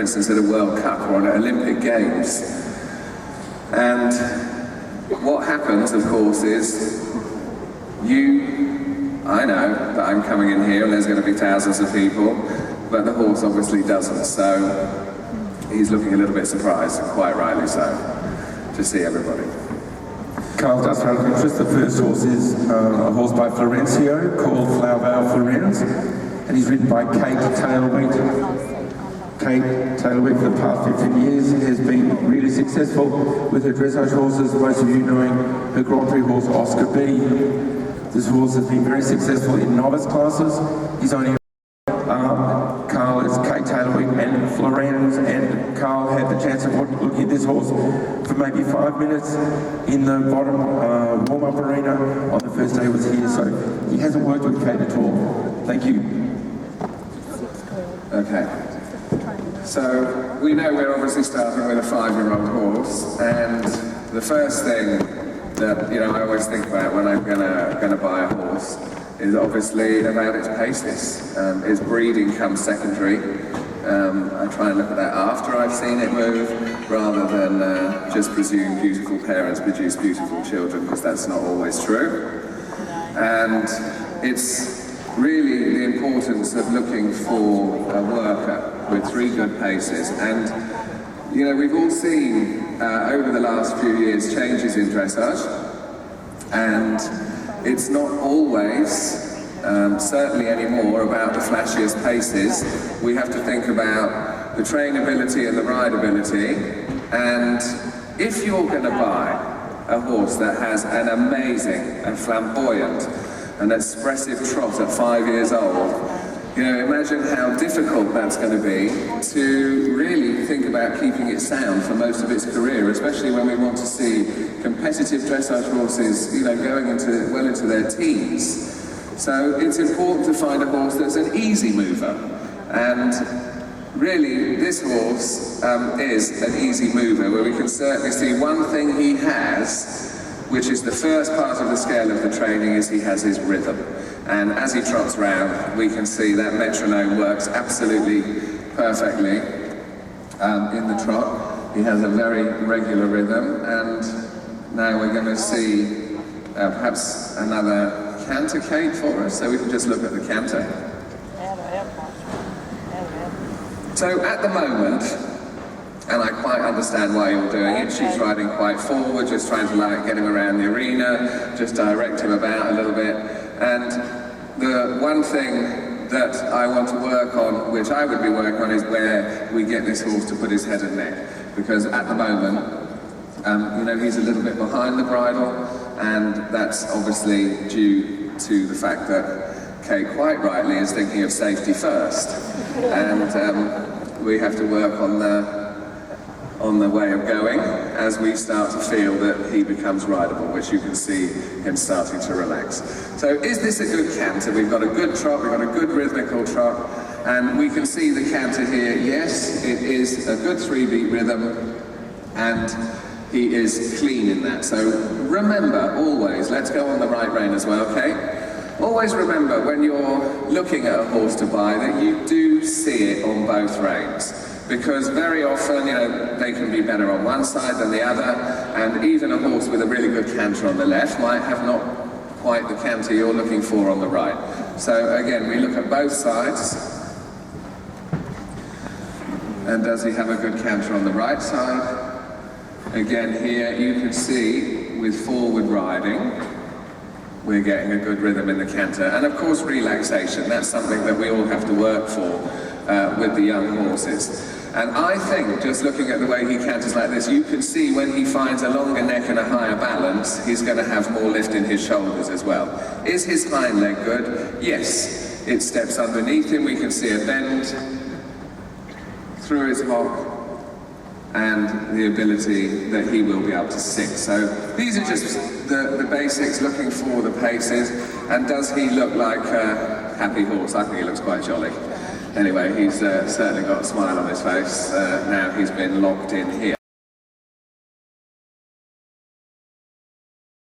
instance, at a World Cup or at Olympic Games. And what happens, of course, is I know that I'm coming in here and there's going to be thousands of people, but the horse obviously doesn't, so he's looking a little bit surprised, and quite rightly so, to see everybody. Carl, just out of interest, the first horse is a horse by Florencio called Flower Vale Florens, and he's ridden by Kate Tailwheat. Kate Tailwheat for the past 15 years has been really successful with her dressage horses, most of you knowing her Grand Prix horse Oscar B. This horse has been very successful in novice classes. He's only Carl is Kate Tailwheat and Florens, and Carl had the chance of looking at this horse for maybe 5 minutes in the bottom warm-up arena on the first day he was here, so he hasn't worked with Kate at all. Thank you. Okay. So we know we're obviously starting with a 5-year-old horse, and the first thing that I always think about when I'm gonna buy a horse is obviously about its paces. Its breeding comes secondary. I try and look at that after I've seen it move, rather than just presume beautiful parents produce beautiful children, because that's not always true. And it's really the importance of looking for a worker with 3 good paces. And we've all seen over the last few years changes in dressage, and it's not always, certainly anymore, about the flashiest paces. We have to think about the trainability and the rideability, and if you're going to buy a horse that has an amazing and flamboyant and expressive trot at 5 years old, imagine how difficult that's going to be to really think about keeping it sound for most of its career, especially when we want to see competitive dressage horses, going well into their teens. So it's important to find a horse that's an easy mover, and really this horse is an easy mover, where we can certainly see one thing he has, which is the first part of the scale of the training, is he has his rhythm. And as he trots round, we can see that metronome works absolutely perfectly in the trot. He has a very regular rhythm, and now we're going to see perhaps another canter, Kate, for us, so we can just look at the canter. So at the moment, and I quite understand why you're doing it, she's riding quite forward, just trying to get him around the arena, just direct him about a little bit. And the one thing that I want to work on, which I would be working on, is where we get this horse to put his head and neck. Because at the moment, he's a little bit behind the bridle, and that's obviously due to the fact that Kate quite rightly is thinking of safety first. And we have to work on the way of going as we start to feel that he becomes rideable, which you can see him starting to relax. So is this a good canter? We've got a good trot, we've got a good rhythmical trot, and we can see the canter here. Yes, it is a good 3-beat rhythm, and he is clean in that. So remember, always, let's go on the right rein as well, okay? Always remember, when you're looking at a horse to buy, that you do see it on both reins. Because very often, they can be better on one side than the other, and even a horse with a really good canter on the left might have not quite the canter you're looking for on the right. So again, we look at both sides. And does he have a good canter on the right side? Again, here you can see with forward riding, we're getting a good rhythm in the canter. And of course, relaxation, that's something that we all have to work for with the young horses. And I think, just looking at the way he canters like this, you can see when he finds a longer neck and a higher balance, he's going to have more lift in his shoulders as well. Is his hind leg good? Yes. It steps underneath him, we can see a bend through his hock, and the ability that he will be able to sit. So these are just the basics, looking for the paces. And does he look like a happy horse? I think he looks quite jolly. Anyway, he's certainly got a smile on his face. Now he's been locked in here.